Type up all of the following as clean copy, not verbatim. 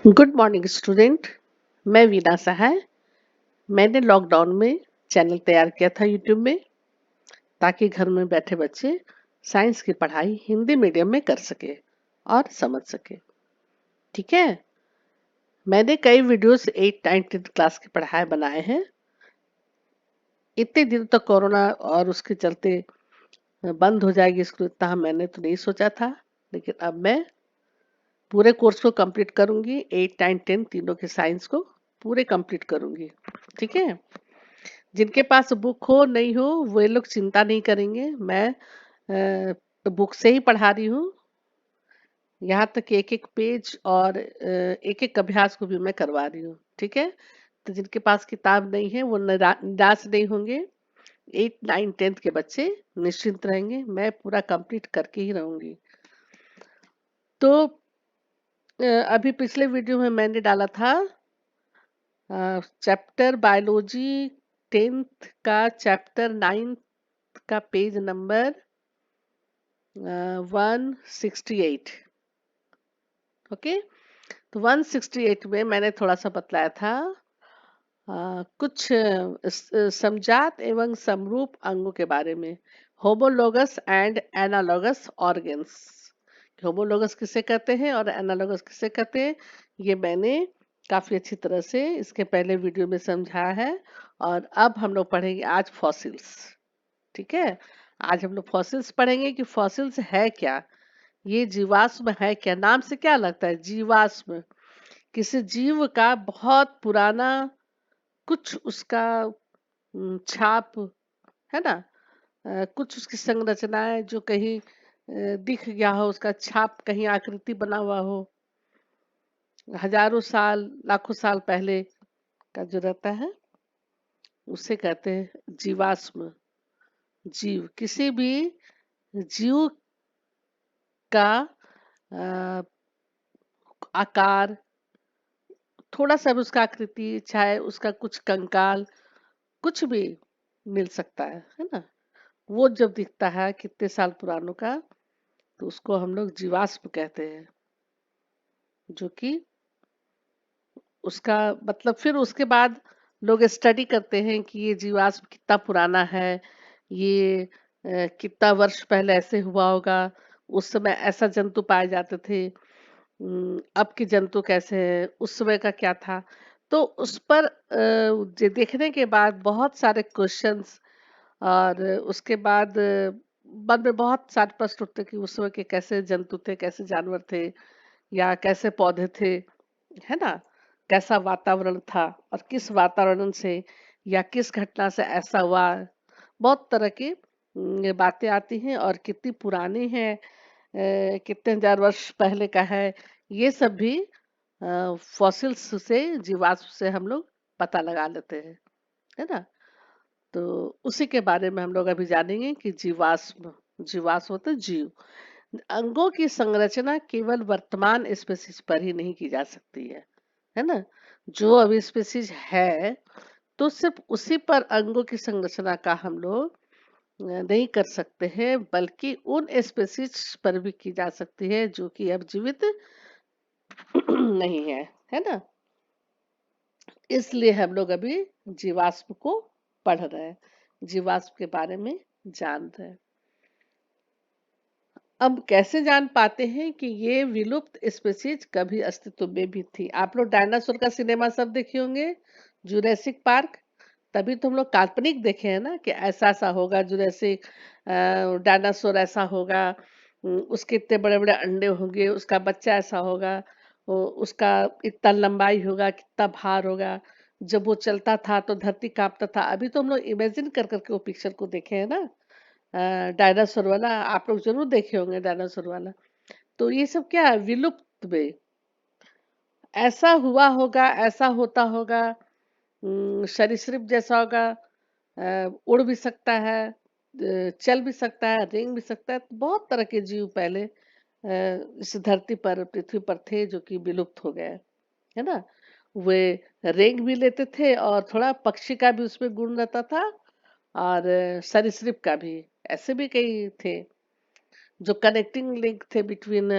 Good morning student. मैं वीना सहाय। मैंने lockdown में चैनल तैयार किया था यूट्यूब में, ताकि घर में बैठे बच्चे साइंस की पढ़ाई हिंदी मीडियम में कर सके और समझ सके। ठीक है। मैंने कई वीडियोस 8 9 10 क्लास की पढ़ाई बनाए हैं। इतने दिन तक कोरोना और उसके चलते बंद हो जाएगी स्कूल, इतना मैंने तो नहीं सोचा था। लेकिन अब मैं पूरे कोर्स को कंप्लीट करूंगी। 8 9 10 तीनों के साइंस को पूरे कंप्लीट करूंगी। ठीक है। जिनके पास बुक हो नहीं हो वे लोग चिंता नहीं करेंगे। मैं बुक से ही पढ़ा रही हूँ। यहाँ तक एक एक पेज और एक एक अभ्यास को भी मैं करवा रही हूँ। ठीक है। तो जिनके पास किताब नहीं है वो निराश नहीं होंगे। 8 9 10 के बच्चे निश्चिंत रहेंगे, मैं पूरा कंप्लीट करके ही रहूंगी। तो अभी पिछले वीडियो में मैंने डाला था चैप्टर बायोलॉजी 10th का चैप्टर 9th का पेज नंबर 168। ओके। तो 168 में मैंने थोड़ा सा बतलाया था कुछ समजात एवं समरूप अंगों के बारे में। Homologous and analogous organs. Homologous किसे कहते हैं और एनालोगस किसे कहते हैं, ये मैंने काफी अच्छी तरह से इसके पहले वीडियो में समझाया है। और अब हम लोग पढ़ेंगे आज फॉसिल्स। ठीक है। आज हम लोग फॉसिल्स पढ़ेंगे कि फॉसिल्स है क्या, ये जीवाश्म है क्या। नाम से क्या लगता है जीवाश्म, किसी जीव का बहुत पुराना कुछ उसका छाप है ना। कुछ उसकी संरचनाएं जो कहीं दिख गया हो, उसका छाप कहीं आकृति बना हुआ हो, हजारों साल लाखों साल पहले का जो रहता है उसे कहते हैं जीवाश्म। जीव किसी भी जीव का अ, आकार, थोड़ा सा भी उसका आकृति, चाहे उसका कुछ कंकाल, कुछ भी मिल सकता है ना। वो जब दिखता है कितने साल पुरानों का, तो उसको हम लोग जीवाश्म कहते हैं। जो कि उसका मतलब फिर उसके बाद लोग स्टडी करते हैं कि ये जीवाश्म कितना पुराना है, ये कितना वर्ष पहले ऐसे हुआ होगा, उस समय ऐसा जंतु पाए जाते थे। अब के जंतु कैसे हैं, उस समय का क्या था। तो उस पर देखने के बाद बहुत सारे क्वेश्चंस और उसके बाद मन में बहुत सारे प्रश्न उठते कि उस समय के कैसे जंतु थे, कैसे जानवर थे, या कैसे पौधे थे, है ना। कैसा वातावरण था और किस वातावरण से या किस घटना से ऐसा हुआ। बहुत तरह की ये बातें आती हैं और कितनी पुरानी है, कितने हजार वर्ष पहले का है। ये सब भी फॉसिल्स से, जीवाश्म से हम लोग पता लगा लेते हैं, है ना। तो उसी के बारे में हम लोग अभी जानेंगे कि जीवाश्म, जीवाश्म होते हैं जीव। अंगों की संरचना केवल वर्तमान स्पीसीज पर ही नहीं की जा सकती है ना। जो अभी स्पीसीज है तो सिर्फ उसी पर अंगों की संरचना का हम लोग नहीं कर सकते हैं, बल्कि उन स्पीसीज पर भी की जा सकती है जो कि अब जीवित नहीं है ना। इसलिए हम लोग अभी जीवाश्म को पढ़ रहे हैं, जीवाश्म के बारे में जान रहे हैं। अब कैसे जान पाते हैं कि ये विलुप्त स्पीसीज कभी अस्तित्व में भी थी। आप लोग डायनासोर का सिनेमा सब देखे होंगे, जुरासिक पार्क। तभी तो हम लोग काल्पनिक देखे हैं ना कि ऐसा ऐसा होगा जुरासिक, डायनासोर ऐसा होगा, उसके इतने बड़े बड़े अंडे होंगे, उसका बच्चा ऐसा होगा, उसका इतना लंबाई होगा, कितना भार होगा, जब वो चलता था तो धरती कांपता था। अभी तो हम लोग इमेजिन कर करके वो पिक्चर को देखे हैं ना। डायनासोर वाला आप लोग जरूर देखे होंगे, डायनासोर वाला। तो ये सब क्या है, विलुप्त में ऐसा हुआ होगा, ऐसा होता होगा, सरीसृप जैसा होगा, उड़ भी सकता है, चल भी सकता है, रेंग भी सकता है। तो बहुत तरह के जीव पहले इस धरती पर, पृथ्वी पर थे जो कि विलुप्त हो गए, है ना। वे रेंग भी लेते थे और थोड़ा पक्षी का भी उसमें गुण रहता था, और सरीसृप का भी। ऐसे भी कई थे जो कनेक्टिंग लिंक थे बिटवीन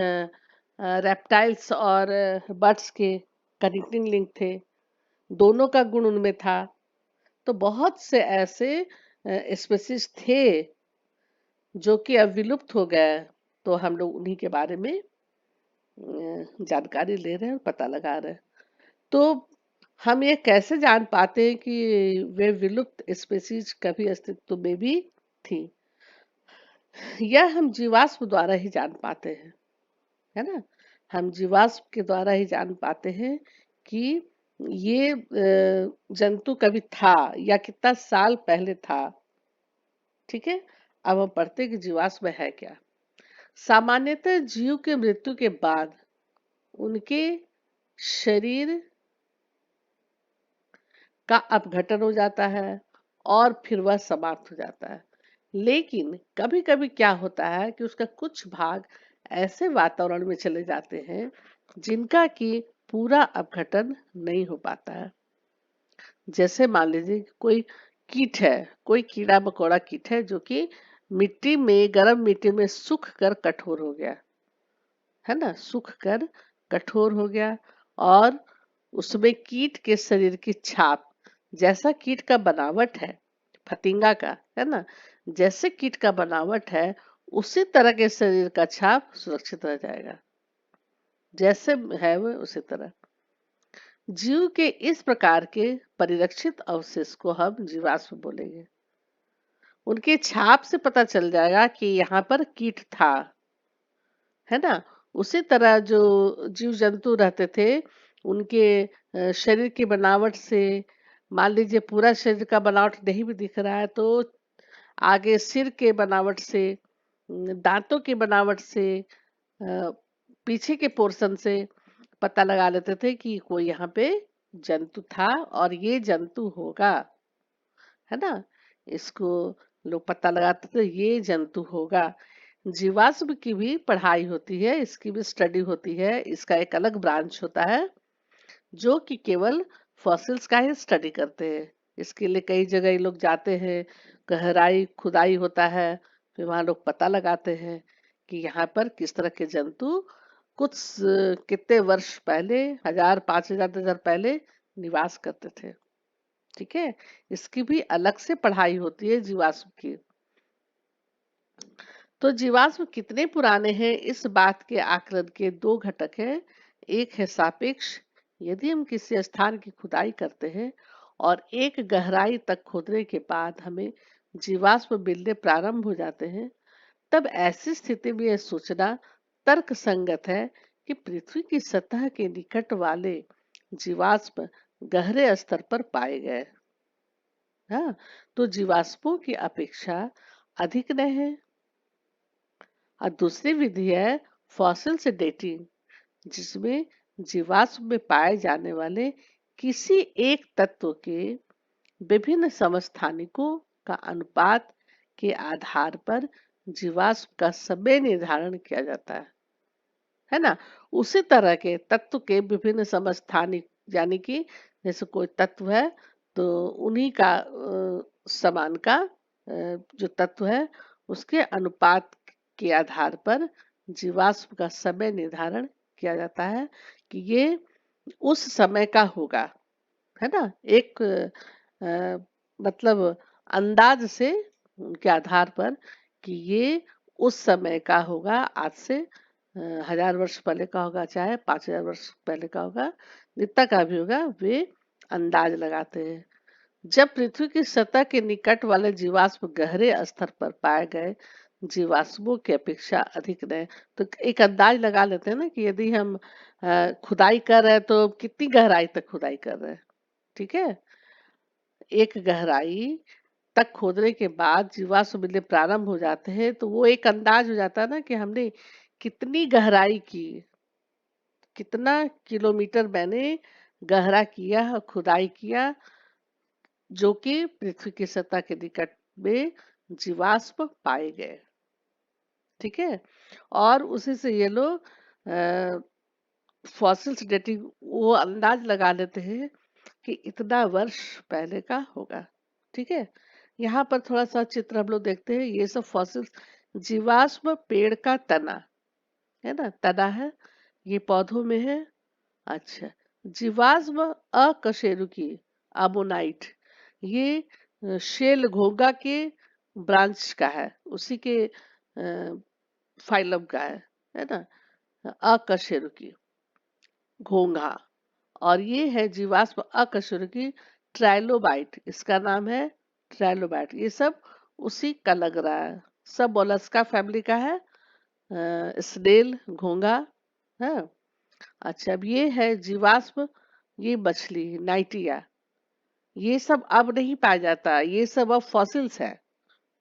रेप्टाइल्स और बर्ड्स के। कनेक्टिंग लिंक थे, दोनों का गुण उनमें था। तो बहुत से ऐसे स्पीशीज थे जो कि अब विलुप्त हो गए, तो हम लोग उन्हीं के बारे में जानकारी ले रहे हैं और पता लगा रहे हैं। तो हम ये कैसे जान पाते हैं कि वे विलुप्त स्पीशीज कभी अस्तित्व में भी थी? यह हम जीवाश्म द्वारा ही जान पाते हैं, है ना? हम जीवाश्म के द्वारा ही जान पाते हैं कि ये जंतु कभी था या कितना साल पहले था। ठीक है, अब हम पढ़ते हैं कि जीवाश्म है क्या। सामान्यतः जीव के मृत्यु के बाद उनके शरीर का अपघटन हो जाता है और फिर वह समाप्त हो जाता है। लेकिन कभी कभी क्या होता है कि उसका कुछ भाग ऐसे वातावरण में चले जाते हैं जिनका कि पूरा अपघटन नहीं हो पाता है। जैसे मान लीजिए कि कोई कीट है, कोई कीड़ा मकोड़ा कीट है जो कि मिट्टी में, गर्म मिट्टी में सूख कर कठोर हो गया, है ना? सूख कर कठोर हो गया और उसमें कीट के शरीर की छाप, जैसा कीट का बनावट है, फतिंगा का, है ना? जैसे कीट का बनावट है उसी तरह के शरीर का छाप सुरक्षित रह जाएगा, जैसे है वो उसी तरह। जीव के इस प्रकार के परिरक्षित अवशेष को हम जीवाश्म बोलेंगे। उनकी छाप से पता चल जाएगा कि यहाँ पर कीट था, है ना? उसी तरह जो जीव जंतु रहते थे, उनके शरीर की बनावट से, मान लीजिए पूरा शरीर का बनावट नहीं भी दिख रहा है तो आगे सिर के बनावट से, दांतों की बनावट से, अ, पीछे के पोर्शन से पता लगा लेते थे कि कोई यहाँ पे जंतु था और ये जंतु होगा, है ना? इसको लोग पता लगाते थे ये जंतु होगा। जीवाश्म की भी पढ़ाई होती है, इसकी भी स्टडी होती है, इसका एक अलग ब्रांच होता है जो कि केवल फॉसिल्स का ही स्टडी करते हैं। इसके लिए कई जगह ये लोग जाते हैं, गहराई खुदाई होता है, फिर वहां लोग पता लगाते हैं कि यहाँ पर किस तरह के जंतु कुछ कितने वर्ष पहले, 1000, 5000, 10,000 पहले निवास करते थे। ठीक है, इसकी भी अलग से पढ़ाई होती है जीवाश्म की। तो जीवाश्म कितने पुराने हैं इस बात के आकलन के दो घटक हैं। एक है सापेक्ष, यदि हम किसी स्थान की खुदाई करते हैं और एक गहराई तक खोदने के बाद हमें जीवाश्म मिलने प्रारंभ हो जाते हैं, तब ऐसी स्थिति में यह सोचना तर्क संगत है कि पृथ्वी की सतह के निकट वाले जीवाश्म गहरे स्तर पर पाए गए। हाँ, तो जीवाश्मों की अपेक्षा अधिक नए हैं। और दूसरी विधि है फॉसिल्स डेटिंग, जिसमें जीवाश्म में पाए जाने वाले किसी एक तत्व के विभिन्न समस्थानिकों का अनुपात के आधार पर जीवाश्म का समय निर्धारण किया जाता है ना? उसी तरह के तत्व के विभिन्न समस्थानिक, यानी कि जैसे कोई तत्व है तो उन्हीं का समान का जो तत्व है उसके अनुपात के आधार पर जीवाश्म का समय निर्धारण किया जाता है कि ये उस समय का होगा, है ना? एक मतलब अंदाज से, उनके आधार पर कि ये उस समय का होगा, आज से 1000 वर्ष पहले का होगा, चाहे 5000 वर्ष पहले का होगा, जितना का भी होगा वे अंदाज लगाते हैं। जब पृथ्वी की सतह के निकट वाले जीवाश्म गहरे स्तर पर पाए गए जीवाश्मों की अपेक्षा अधिक नए, तो एक अंदाज लगा लेते हैं ना कि यदि हम खुदाई कर रहे हैं तो कितनी गहराई तक खुदाई कर रहे हैं। ठीक है, एक गहराई तक खोदने के बाद जीवाश्म मिलने प्रारंभ हो जाते हैं तो वो एक अंदाज हो जाता है ना कि हमने कितनी गहराई की, कितना किलोमीटर मैंने गहरा किया, खुदाई किया, जो कि पृथ्वी की सतह के निकट में जीवाश्म पाए गए। ठीक है, और उसी से ये लोग फॉसिल्स डेटिंग वो अंदाज लगा लेते हैं कि इतना वर्ष पहले का होगा। ठीक है, यहाँ पर थोड़ा सा चित्र हम लोग देखते हैं। ये सब फॉसिल्स, जीवाश्म पेड़ का तना, है ना? तना है, ये पौधों में है। अच्छा, जीवाश्म अकशेरुकी अमोनाइट, ये शेल घोंगा के ब्रांच का है, उसी के फाइलम का है ना, अकशेरुकी घोंघा। और ये है जीवाश्म अकशेरुकी ट्राइलोबाइट, इसका नाम है ट्राइलोबाइट। ये सब उसी का लग रहा है, सब मोलस्का फैमिली का है, स्नेल घोंघा है। अच्छा, अब ये है जीवाश्म, ये मछली नाइटिया, ये सब अब नहीं पाया जाता, ये सब अब फॉसिल्स है।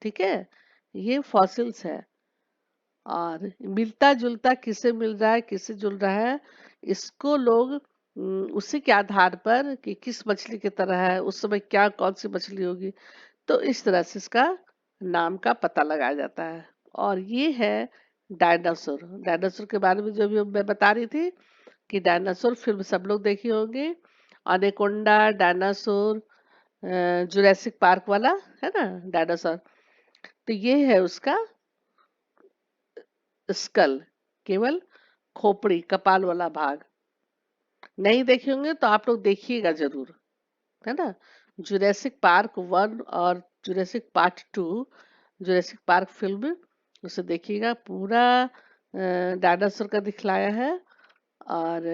ठीक है, ये फॉसिल्स है। और मिलता जुलता किससे मिल रहा है, किससे जुल रहा है, इसको लोग उसी के आधार पर कि किस मछली की तरह है, उस समय क्या कौन सी मछली होगी, तो इस तरह से इसका नाम का पता लगाया जाता है। और ये है डायनासोर। डायनासोर के बारे में जो भी मैं बता रही थी कि डायनासोर फिल्म सब लोग देखे होंगे, अनेकोंडा डायनासोर, जुरासिक पार्क वाला, है ना डायनासोर। तो ये है उसका स्कल, केवल खोपड़ी कपाल वाला भाग। नहीं देखे होंगे तो आप लोग देखिएगा जरूर, है ना। जुरासिक पार्क 1 और Jurassic part 2, Jurassic park film, उसे देखिएगा, पूरा डायनासोर का दिखलाया है। और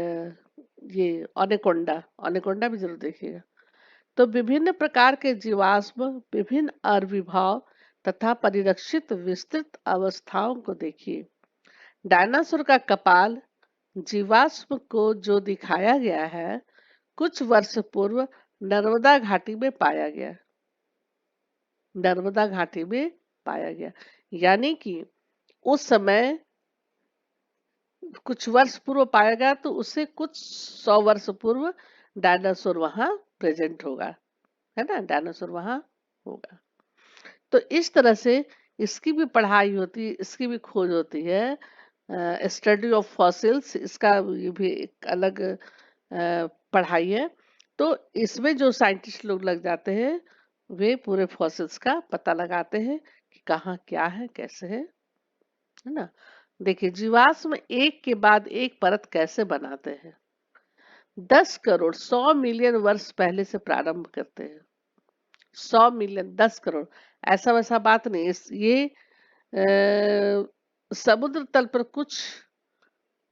ये अनेकोंडा, अनेकोंडा भी जरूर देखिएगा। तो विभिन्न प्रकार के जीवाश्म विभिन्न आविर्भाव तथा परिरक्षित विस्तृत अवस्थाओं को देखिए। डायनासोर का कपाल जीवाश्म को जो दिखाया गया है, कुछ वर्ष पूर्व नर्मदा घाटी में पाया गया, नर्मदा घाटी में पाया गया। यानी कि उस समय कुछ वर्ष पूर्व पाया गया, तो उससे कुछ 100 वर्ष पूर्व डायनासोर वहां प्रेजेंट होगा, है ना, डायनासोर वहां होगा। तो इस तरह से इसकी भी पढ़ाई होती है, इसकी भी खोज होती है। स्टडी ऑफ फॉसिल्स, इसका ये भी एक अलग पढ़ाई है। तो इसमें जो साइंटिस्ट लोग लग जाते हैं, वे पूरे फॉसिल्स का पता लगाते हैं कि कहाँ क्या है, कैसे है ना। देखिए, जीवाश्म एक के बाद एक परत कैसे बनाते हैं। 10 करोड़ 100 मिलियन वर्ष पहले से प्रारंभ करते हैं। 100 मिलियन, 10 करोड़, ऐसा वैसा बात नहीं। ये समुद्र तल पर कुछ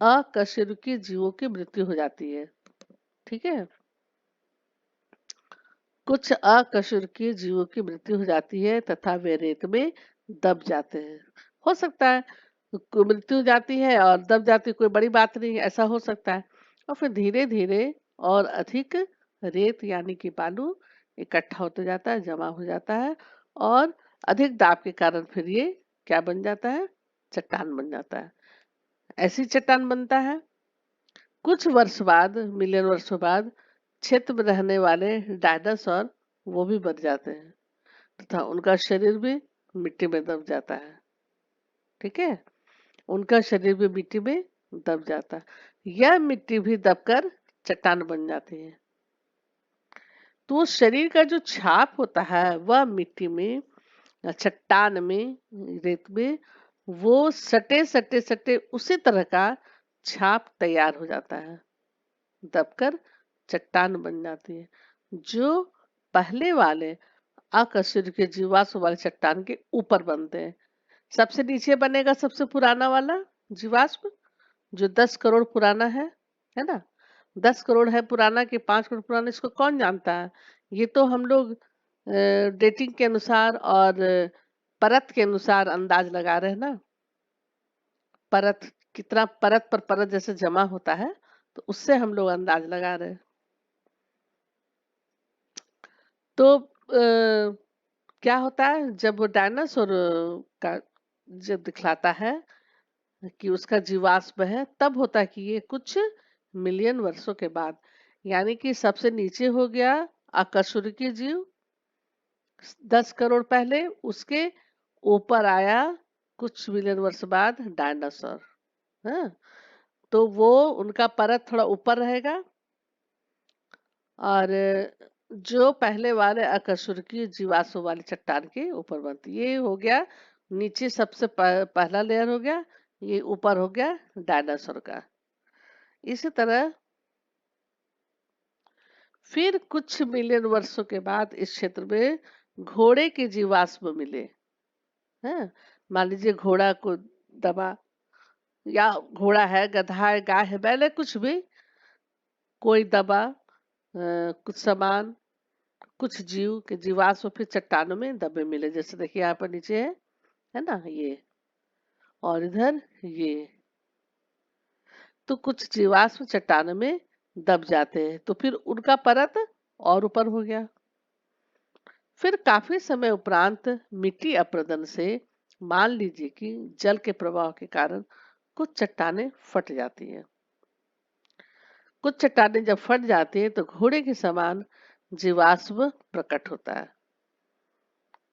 अकशेरुकी जीवों की मृत्यु हो जाती है। ठीक है, कुछ अकशेरुकीय जीवों की मृत्यु हो जाती है तथा वे रेत में दब जाते हैं। हो सकता है मृत्यु हो जाती है और दब जाती है, कोई बड़ी बात नहीं है, ऐसा हो सकता है। और फिर धीरे धीरे और अधिक रेत यानी कि बालू इकट्ठा होते जाता है, जमा हो जाता है, और अधिक दाब के कारण फिर ये क्या बन जाता है, चट्टान बन जाता है। ऐसी चट्टान बनता है। कुछ वर्ष बाद, मिलियन वर्षों बाद, क्षेत्र में रहने वाले डायनासोर वो भी बन जाते हैं तथा उनका शरीर भी मिट्टी में दब जाता है। ठीक है, उनका शरीर भी मिट्टी में दब जाता है। यह मिट्टी भी दबकर चट्टान बन जाती है। तो उस शरीर का जो छाप होता है वह मिट्टी में, चट्टान में, रेत में, वो सटे सटे सटे उसी तरह का छाप तैयार हो जाता है, दबकर चट्टान बन जाती है। जो पहले वाले अकशेरुकी के जीवाश्म वाले चट्टान के ऊपर बनते हैं। सबसे नीचे बनेगा सबसे पुराना वाला जीवाश्म, जो 10 करोड़ पुराना है ना। 10 करोड़ है पुराना कि 5 करोड़ पुराना, इसको कौन जानता है। ये तो हम लोग डेटिंग के अनुसार और परत के अनुसार अंदाज लगा रहे हैं ना। परत, कितना परत पर परत जैसे जमा होता है, तो उससे हम लोग अंदाज लगा रहे हैं। तो क्या होता है जब वो डायनासोर का जब दिखलाता है कि उसका जीवाश्म है, तब होता है कि ये कुछ मिलियन वर्षों के बाद, यानी कि सबसे नीचे हो गया अकशेरुकी जीव 10 करोड़ पहले, उसके ऊपर आया कुछ मिलियन वर्ष बाद डायनासोर। हाँ, तो वो उनका परत थोड़ा ऊपर रहेगा। और जो पहले वाले अकशेरुकी जीवाश्म वाली चट्टान के ऊपर बनती, ये हो गया नीचे सबसे पहला लेयर हो गया, ये ऊपर हो गया डायनासोर का। इसी तरह फिर कुछ मिलियन वर्षों के बाद इस क्षेत्र में घोड़े के जीवाश्म मिले हैं। मान लीजिए घोड़ा को दबा, या घोड़ा है, गधा है, गाय है, बैल है, कुछ भी कोई दबा, कुछ सामान, कुछ जीव के जीवाश्म फिर चट्टानों में दबे मिले। जैसे देखिए यहाँ पर नीचे है ना ये, और इधर ये। तो कुछ जीवाश्म चट्टानों में दब जाते हैं, तो फिर उनका परत और ऊपर हो गया। फिर काफी समय उपरांत मिट्टी अपरदन से मान लीजिए कि जल के प्रवाह के कारण कुछ चट्टानें फट जाती हैं। कुछ चट्टानें जब फट जाती हैं तो घोड़े के समान जीवाश्म प्रकट होता है।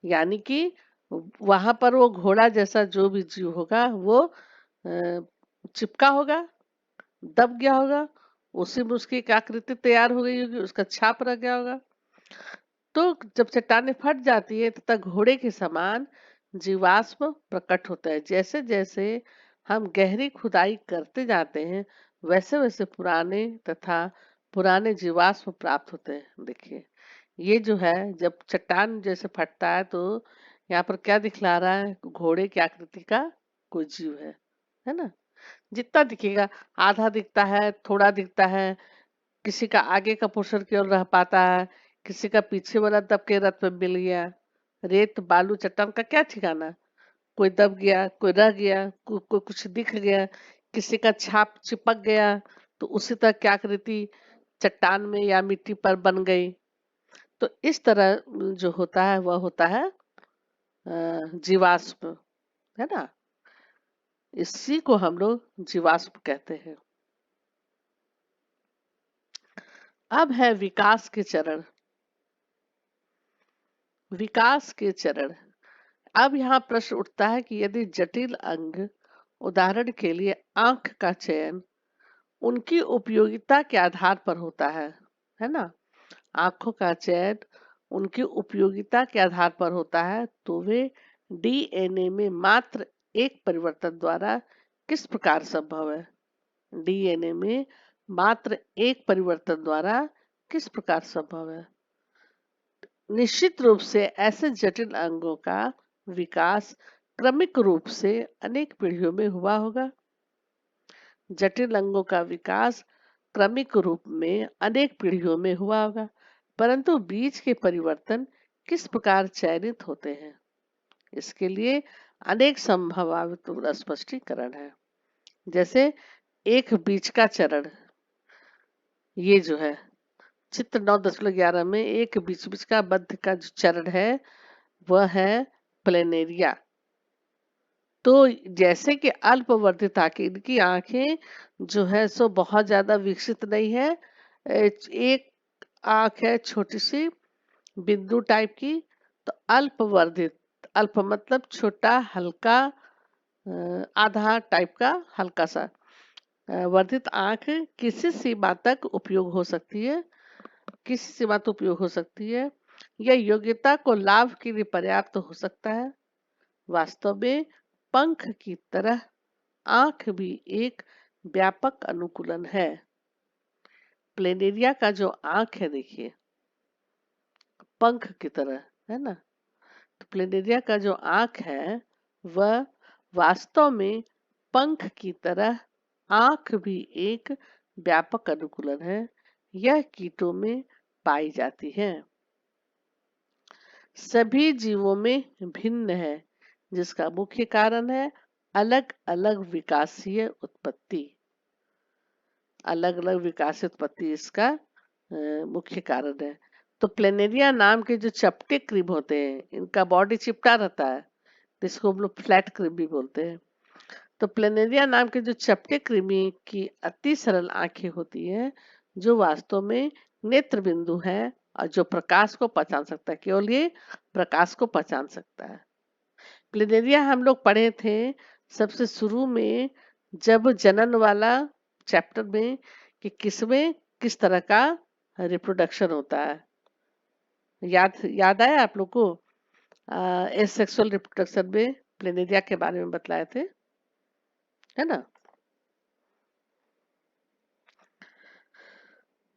यानी कि वहां पर वो घोड़ा जैसा जो भी जीव होगा वो चिपका होगा, दब गया होगा, उसी में उसकी एक आकृति तैयार हो गई होगी, उसका छाप रह गया होगा। तो जब चट्टानें फट जाती है तथा घोड़े के समान जीवाश्म प्रकट होता है। जैसे जैसे हम गहरी खुदाई करते जाते हैं वैसे वैसे पुराने जीवाश्म प्राप्त होते हैं। देखिए ये जो है, जब चट्टान जैसे फटता है तो यहाँ पर क्या दिखला रहा है, घोड़े की आकृति का कोई जीव है ना। जितना दिखेगा, आधा दिखता है, थोड़ा दिखता है, किसी का आगे का पोर्शन केवल रह पाता है, किसी का पीछे वाला दब के रथ में मिल गया। रेत बालू चट्टान का क्या ठिकाना, कोई दब गया, कोई रह गया, कोई कुछ दिख गया, किसी का छाप चिपक गया, तो उसी तरह की आकृति चट्टान में या मिट्टी पर बन गई। तो इस तरह जो होता है वह होता है जीवाश्म, है ना। इसी को हम लोग जीवाश्म कहते हैं। अब है विकास के चरण। विकास के चरण। अब यहाँ प्रश्न उठता है कि यदि जटिल अंग, उदाहरण के लिए आंख का चयन, उनकी उपयोगिता के आधार पर होता है ना। आंखों का चयन उनकी उपयोगिता के आधार पर होता है, तो वे डीएनए में मात्र एक परिवर्तन द्वारा किस प्रकार संभव है। डीएनए में मात्र एक परिवर्तन द्वारा किस प्रकार संभव है। निश्चित रूप से ऐसे जटिल अंगों का विकास क्रमिक रूप से अनेक पीढ़ियों में हुआ होगा। जटिल अंगों का विकास क्रमिक रूप में अनेक पीढ़ियों में हुआ होगा, परंतु बीज के परिवर्तन किस प्रकार चयनित होते हैं, इसके लिए अनेक संभावित स्पष्टीकरण है। जैसे एक बीज का चरण, ये जो है चित्र 9.11 में एक बीच बीच का मध्य का जो चरण है वह है प्लेनेरिया। तो जैसे कि अल्पवर्धित आंखें, इनकी आंखें जो है सो बहुत ज्यादा विकसित नहीं है। एक आंख है छोटी सी बिंदु टाइप की। तो अल्पवर्धित, अल्प मतलब छोटा, हल्का, आधा टाइप का हल्का सा वर्धित आंख किसी सीमा तक उपयोग हो सकती है, किसी सीमा तक उपयोग हो सकती है। यह योग्यता को लाभ के लिए पर्याप्त हो सकता है। वास्तव में पंख की तरह आंख भी एक व्यापक अनुकूलन है। प्लेनेरिया का जो आंख है देखिए पंख की तरह, है ना। तो प्लेनेरिया का जो आंख है वह वास्तव में पंख की तरह आंख भी एक व्यापक अनुकूलन है। यह कीटों में पाई जाती है। सभी जीवों में भिन्न है, जिसका मुख्य कारण है अलग अलग विकासीय उत्पत्ति। अलग अलग विकासीय उत्पत्ति इसका मुख्य कारण है। तो प्लेनेरिया नाम के जो चपटे क्रिब होते हैं, इनका बॉडी चिपटा रहता है, जिसको हम लोग फ्लैट क्रिब भी बोलते हैं। तो प्लेनेरिया नाम के जो चपटे कृमि की अति सरल आंखें होती हैं, जो वास्तव में नेत्र बिंदु है और जो प्रकाश को पहचान सकता है, केवल ये प्रकाश को पहचान सकता है। प्लेनेरिया हम लोग पढ़े थे सबसे शुरू में, जब जनन वाला चैप्टर में, कि किसमें किस तरह का रिप्रोडक्शन होता है। याद याद आया आप लोग को? एसेक्सुअल रिप्रोडक्शन में प्लेनेरिया के बारे में बतलाए थे, है ना।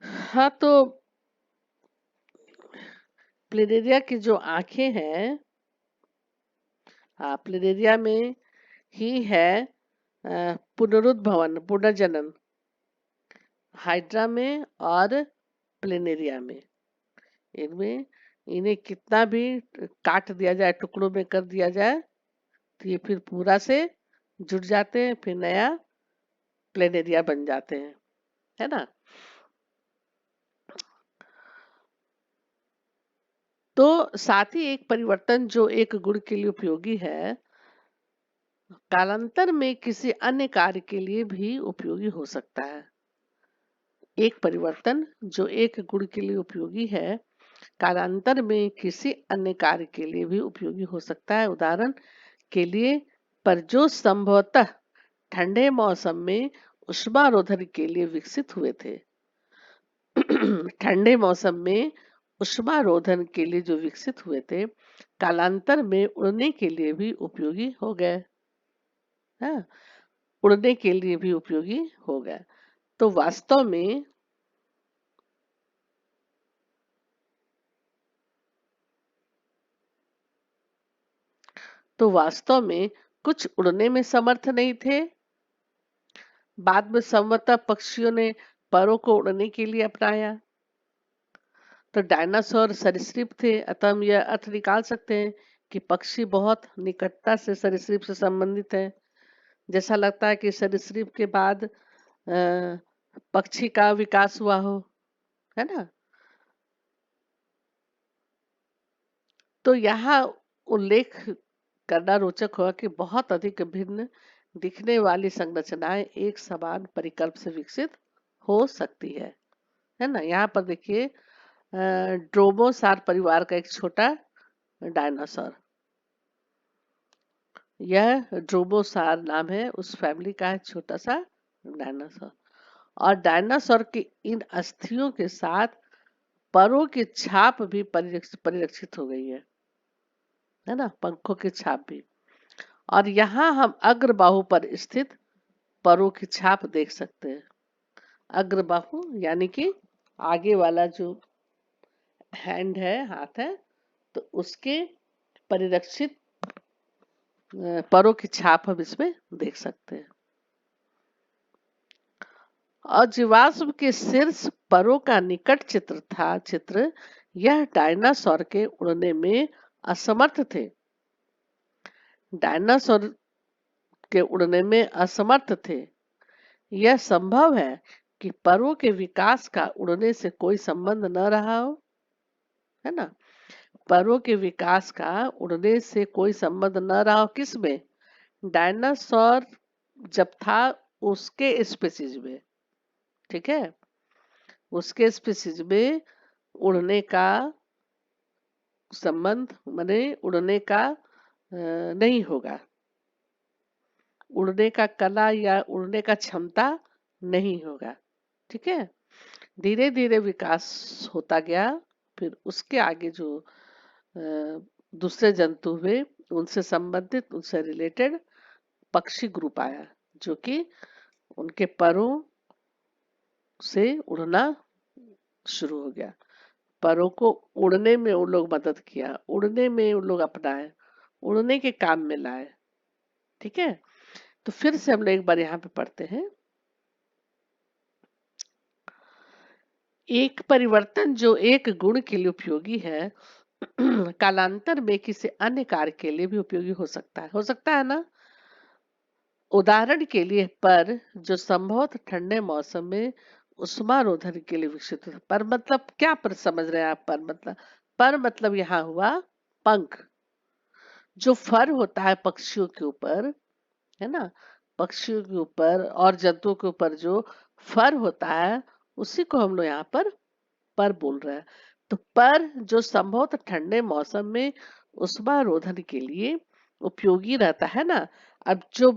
हाँ, तो प्लेनेरिया की जो आंखें हैं, प्लेनेरिया में ही है पुनरुद्भवन, पुनर्जनन, हाइड्रा में और प्लेनेरिया में। इनमें इन्हें कितना भी काट दिया जाए, टुकड़ों में कर दिया जाए, तो ये फिर पूरा से जुड़ जाते हैं, फिर नया प्लेनेरिया बन जाते हैं, है ना। तो साथ ही एक परिवर्तन जो एक गुण के लिए उपयोगी है, कालांतर में किसी अन्य कार्य के लिए भी उपयोगी हो सकता है। एक परिवर्तन जो एक गुण के लिए उपयोगी है, कालांतर में किसी अन्य कार्य के लिए भी उपयोगी हो सकता है। उदाहरण के लिए, पर जो संभवतः ठंडे मौसम में ऊष्मारोधन के लिए विकसित हुए थे। ठंडे मौसम में ऊष्मारोधन के लिए जो विकसित हुए थे, कालांतर में उड़ने के लिए भी उपयोगी हो गए। हाँ, उड़ने के लिए भी उपयोगी हो गए। तो वास्तव में कुछ उड़ने में समर्थ नहीं थे। बाद में संभवतः पक्षियों ने परों को उड़ने के लिए अपनाया। तो डायनासोर सरीसृप थे, अतः हम यह अर्थ निकाल सकते हैं कि पक्षी बहुत निकटता से सरीसृप से संबंधित है। जैसा लगता है कि सरीसृप के बाद पक्षी का विकास हुआ हो, है ना। तो यहाँ उल्लेख करना रोचक होगा कि बहुत अधिक भिन्न दिखने वाली संरचनाएं एक समान परिकल्प से विकसित हो सकती है ना। यहाँ पर देखिए, ड्रोमोसार परिवार का एक छोटा डायनासोर, यह ड्रोमोसार नाम है उस फैमिली का है, छोटा सा डायनासोर। और डायनासोर की इन अस्थियों के साथ परों की छाप भी परिलक्षित हो गई है ना, पंखों की छाप भी। और यहाँ हम अग्रबाहु पर स्थित परों की छाप देख सकते हैं। अग्रबाहु यानी कि आगे वाला जो हैंड है, हाथ है, तो उसके परिलक्षित परों की छाप हम इसमें देख सकते हैं। और जीवाश्म के शीर्ष परों का निकट चित्र यह डायनासोर के उड़ने में असमर्थ थे। डायनासोर के उड़ने में असमर्थ थे। यह संभव है कि परों के विकास का उड़ने से कोई संबंध न रहा हो, है ना। परों के विकास का उड़ने से कोई संबंध न रहा हो, किसमें? डायनासोर जब था उसके स्पीसीज में, ठीक है, उसके स्पीसीज में उड़ने का संबंध माने उड़ने का नहीं होगा, उड़ने का कला या उड़ने का क्षमता नहीं होगा, ठीक है। धीरे धीरे विकास होता गया, फिर उसके आगे जो दूसरे जंतु हुए, उनसे संबंधित, उनसे रिलेटेड पक्षी ग्रुप आया, जो कि उनके परों से उड़ना शुरू हो गया। परों को उड़ने में उन लोग मदद किया, उड़ने में उन लोग अपनाए, उड़ने के काम में लाए, ठीक है। तो फिर से हम लोग एक बार यहाँ पे पढ़ते हैं। एक परिवर्तन जो एक गुण के लिए उपयोगी है, कालांतर में किसी अन्य कार्य के लिए भी उपयोगी हो सकता है ना। उदाहरण के लिए, पर जो संभवतः ठंडे मौसम में उष्मारोधन के लिए विकसित हुआ। पर मतलब क्या पर समझ रहे हैं आप? पर मतलब यहाँ हुआ पंख, जो फर होता है पक्षियों के ऊपर, है ना, पक्षियों के ऊपर और जंतुओं के ऊपर जो फर होता है, उसी को हम लोग यहाँ पर बोल रहे हैं। तो पर जो संभवतः ठंडे मौसम में उष्मारोधन के लिए उपयोगी रहता है ना। अब जो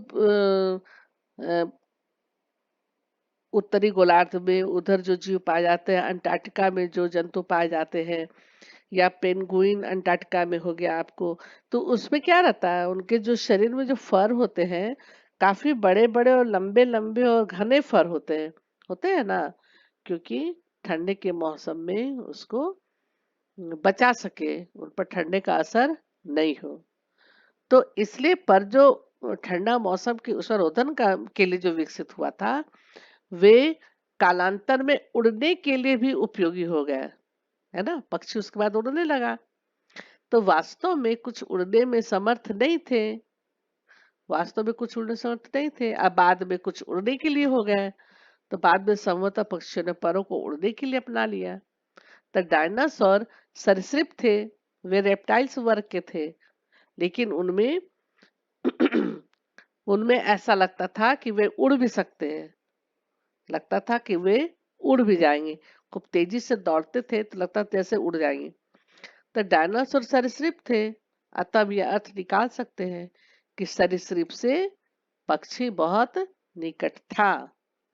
अ, उत्तरी गोलार्ध में उधर जो जीव पाए जाते हैं, अंटार्कटिका में जो जंतु पाए जाते हैं, या पेंगुइन अंटार्कटिका में हो गया आपको, तो उसमें क्या रहता है, उनके जो शरीर में जो फर होते हैं, काफी बड़े बड़े और लंबे लंबे और घने फर होते हैं ना, क्योंकि ठंडे के मौसम में उसको बचा सके, उन पर ठंडे का असर नहीं हो। तो इसलिए पर जो ठंडा मौसम के संरोधन का के लिए जो विकसित हुआ था, वे कालांतर में उड़ने के लिए भी उपयोगी हो गए, है ना? पक्षी उसके बाद उड़ने लगा। तो वास्तव में कुछ उड़ने में समर्थ नहीं थे, वास्तव में कुछ उड़ने समर्थ नहीं थे, अब बाद में कुछ उड़ने के लिए हो गए। तो बाद में संभवतः पक्षियों ने परों को उड़ने के लिए अपना लिया। तो डायनासोर सरीसृप थे, वे रेप्टाइल्स वर्ग के थे, लेकिन उनमें उनमें ऐसा लगता था कि वे उड़ भी सकते हैं, लगता था कि वे उड़ भी जाएंगे। खूब तेजी से दौड़ते थे तो लगता था जैसे उड़ जाएंगे। तो डायनासोर सरीसृप थे, अतः हम यह अर्थ निकाल सकते हैं कि सरीसृप से पक्षी बहुत निकट था,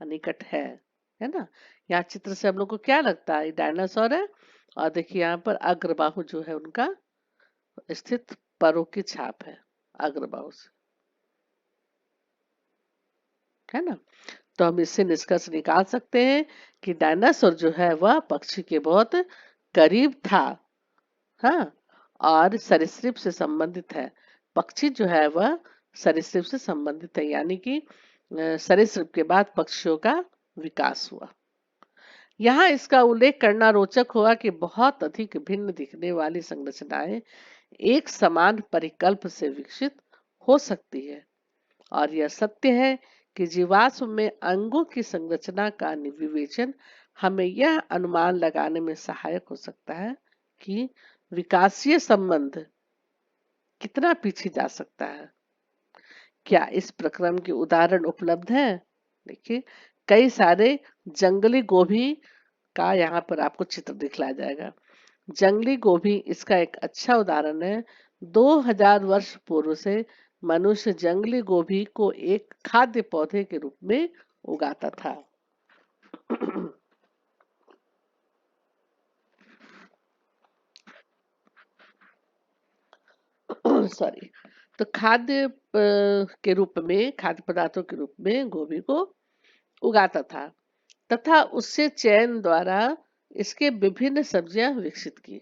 निकट है ना? यहाँ चित्र से हम लोग को क्या लगता है? डायनासोर है, और देखिए यहाँ पर अग्रबाहु जो है उनका स्थित परों की छाप है अग्रबाहु से, है ना? तो हम इससे निष्कर्ष निकाल सकते हैं कि डायनासोर जो है वह पक्षी के बहुत करीब था, हाँ, और सरीसृप से संबंधित है। पक्षी जो है वह सरीसृप से संबंधित है, यानी कि सरीसृप के बाद पक्षियों का विकास हुआ। यहाँ इसका उल्लेख करना रोचक होगा कि बहुत अधिक भिन्न दिखने वाली संरचनाएं एक समान परिकल्प से विकसित हो सकती है, और यह सत्य है कि जीवाश्म में अंगों की संरचना का विवेचन हमें यह अनुमान लगाने में सहायक हो सकता है कि विकासीय संबंध कितना पीछे जा सकता है। क्या इस प्रक्रम के उदाहरण उपलब्ध हैं? देखिए, कई सारे जंगली गोभी का यहाँ पर आपको चित्र दिखलाया जाएगा। जंगली गोभी इसका एक अच्छा उदाहरण है। 2000 वर्ष पूर्व से मनुष्य जंगली गोभी को एक खाद्य पौधे के रूप में उगाता था। सॉरी। तो खाद्य के रूप में, खाद्य पदार्थों के रूप में गोभी को उगाता था, तथा उससे चयन द्वारा इसके विभिन्न सब्जियां विकसित की।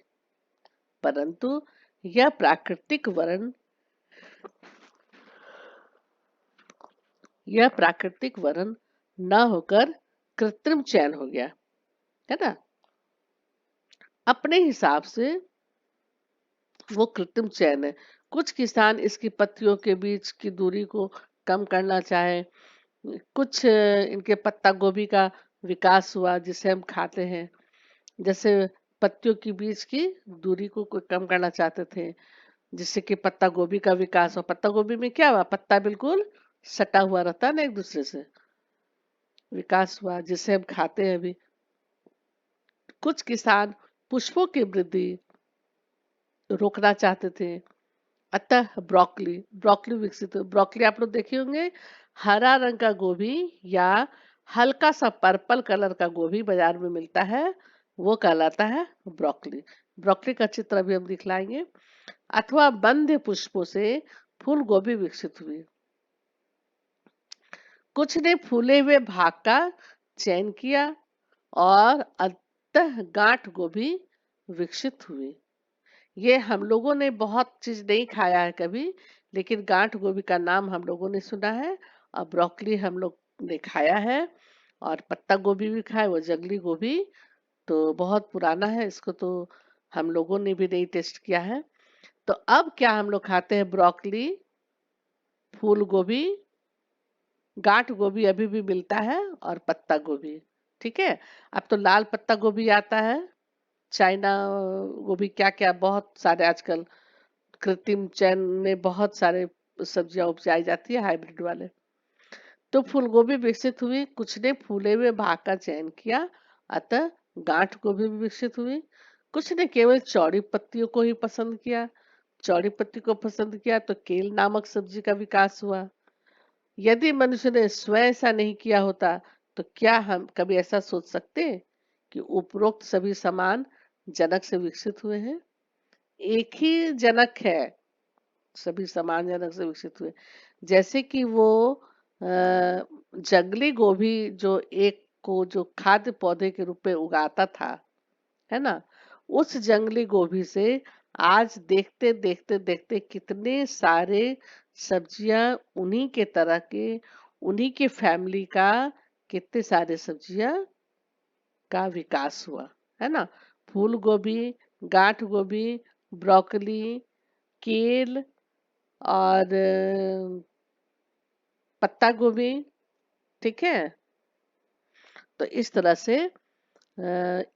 परंतु यह प्राकृतिक वरण न होकर कृत्रिम चयन हो गया, है ना? अपने हिसाब से वो कृत्रिम चयन है। कुछ किसान इसकी पत्तियों के बीच की दूरी को कम करना चाहे, कुछ इनके पत्ता गोभी का विकास हुआ जिसे हम खाते हैं, जैसे पत्तियों के बीच की दूरी को कोई कम करना चाहते थे, जिससे कि पत्ता गोभी का विकास हो। पत्ता गोभी में क्या हुआ? पत्ता बिल्कुल सटा हुआ रहता है ना एक दूसरे से, विकास हुआ जिसे हम खाते हैं अभी। कुछ किसान पुष्पों की वृद्धि रोकना चाहते थे, अतः ब्रोकली ब्रोकली विकसित हुई। ब्रोकली आप लोग देखे होंगे, हरा रंग का गोभी या हल्का सा पर्पल कलर का गोभी बाजार में मिलता है, वो कहलाता है ब्रोकली। ब्रोकली का चित्र अभी हम दिखलाएंगे। अथवा बंध पुष्पों से फूल गोभी विकसित हुई। कुछ ने फूले हुए भाग का चयन किया और अंतः गांठ गोभी विकसित हुई। ये हम लोगों ने बहुत चीज नहीं खाया है कभी, लेकिन गांठ गोभी का नाम हम लोगों ने सुना है, और ब्रोकली हम लोग ने खाया है, और पत्ता गोभी भी खाया। वो जंगली गोभी तो बहुत पुराना है, इसको तो हम लोगों ने भी नहीं टेस्ट किया है। तो अब क्या हम लोग खाते हैं? ब्रोकली, फूल गोभी, गांठ गोभी अभी भी मिलता है, और पत्ता गोभी। ठीक है। अब तो लाल पत्ता गोभी आता है, चाइना गोभी, क्या क्या बहुत सारे आजकल कृत्रिम चयन में बहुत सारे सब्जियां उपजाई जाती है हाइब्रिड वाले। तो फूलगोभी विकसित हुई, कुछ ने फूले हुए भाग का चयन किया, अतः गांठ गोभी भी विकसित हुई। कुछ ने केवल चौड़ी पत्तियों को ही पसंद किया, चौड़ी पत्ती को पसंद किया तो केल नामक सब्जी का विकास हुआ। यदि मनुष्य ने स्वयं ऐसा नहीं किया होता, तो क्या हम कभी ऐसा सोच सकते कि उपरोक्त सभी समान जनक से विकसित हुए हैं? एक ही जनक है, सभी समान जनक से विकसित हुए। जैसे कि वो जंगली गोभी जो एक को जो खाद्य पौधे के रूप में उगाता था, है ना? उस जंगली गोभी से आज देखते देखते देखते कितने सारे सब्जियां उन्हीं के तरह के, उन्हीं के फैमिली का, कितने सारे सब्जियां का विकास हुआ, है ना। फूल गोभी, गांठ गोभी, ब्रोकली, केल और पत्ता गोभी, ठीक है। तो इस तरह से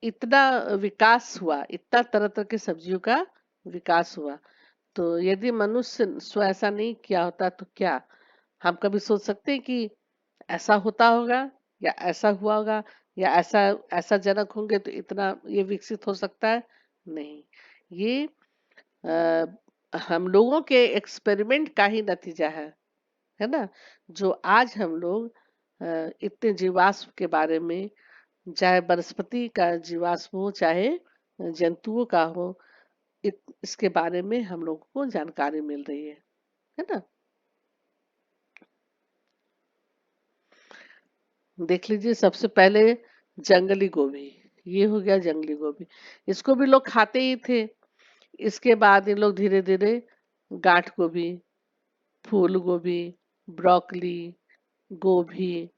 इतना विकास हुआ, इतना तरह तरह की सब्जियों का विकास हुआ। तो यदि मनुष्य स्व ऐसा नहीं किया होता तो क्या हम कभी सोच सकते हैं कि ऐसा होता होगा, या ऐसा हुआ होगा, या ऐसा ऐसा जनक होंगे तो इतना ये विकसित हो सकता है? नहीं, ये हम लोगों के एक्सपेरिमेंट का ही नतीजा है ना। जो आज हम लोग इतने जीवाश्म के बारे में, चाहे वनस्पति का जीवाश्म हो, चाहे जंतुओं का हो, इसके बारे में हम लोगों को जानकारी मिल रही है ना। देख लीजिए, सबसे पहले जंगली गोभी, ये हो गया जंगली गोभी। इसको भी लोग खाते ही थे। इसके बाद ये लोग धीरे धीरे गांठ गोभी, फूल गोभी, ब्रोकली, गोभी,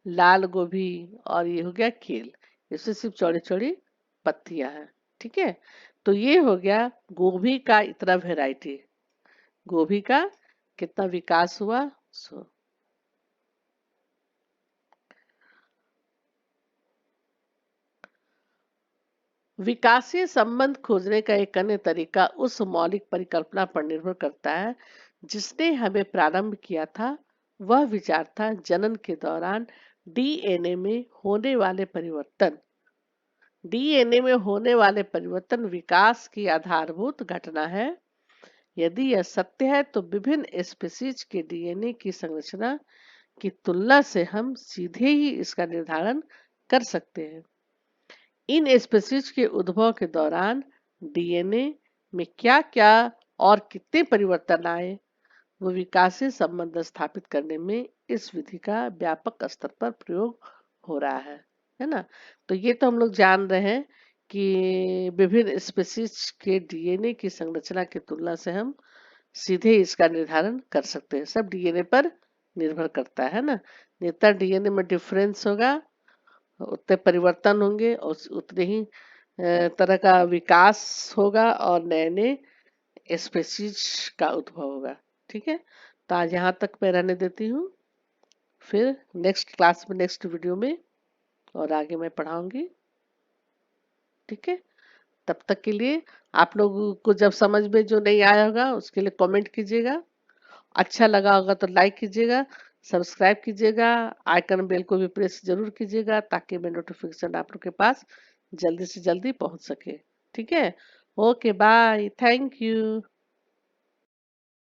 लाल गोभी, और ये हो गया केल। इसमें सिर्फ चौड़ी चौड़ी पत्तियां हैं, ठीक है। तो ये हो गया गोभी का इतना वैरायटी, गोभी का कितना विकास हुआ। सो विकासीय संबंध खोजने का एक अन्य तरीका उस मौलिक परिकल्पना पर निर्भर करता है जिसने हमें प्रारंभ किया था। वह विचार था जनन के दौरान डीएनए में होने वाले परिवर्तन। डीएनए में होने वाले परिवर्तन विकास की आधारभूत घटना है। यदि यह सत्य है तो विभिन्न स्पीशीज के डीएनए की संरचना की तुलना से हम सीधे ही इसका निर्धारण कर सकते हैं। इन स्पीशीज के उद्भव के दौरान डीएनए में क्या-क्या और कितने परिवर्तन आए, वो विकासीय संबंध स्थापित करने में इस विधि का व्यापक स्तर पर प्रयोग हो रहा है ना। तो ये तो हम लोग जान रहे हैं कि विभिन्न स्पीशीज के डीएनए की संरचना की तुलना से हम सीधे इसका निर्धारण कर सकते हैं। सब डीएनए पर निर्भर करता है ना। जितना डीएनए में डिफरेंस होगा उतने परिवर्तन होंगे और उतने ही तरह का विकास होगा और नए नए स्पेसीज का उद्भव होगा, ठीक है। तो आज यहाँ तक मैं रहने देती हूँ। फिर नेक्स्ट क्लास में, नेक्स्ट वीडियो में और आगे मैं पढ़ाऊंगी, ठीक है। तब तक के लिए आप लोगों को जब समझ में जो नहीं आया होगा उसके लिए कमेंट कीजिएगा। अच्छा लगा होगा तो लाइक कीजिएगा, सब्सक्राइब कीजिएगा, आइकन बेल को भी प्रेस जरूर कीजिएगा ताकि मैं नोटिफिकेशन आप लोग के पास जल्दी से जल्दी पहुंच सके, ठीक है। Okay, bye, thank you.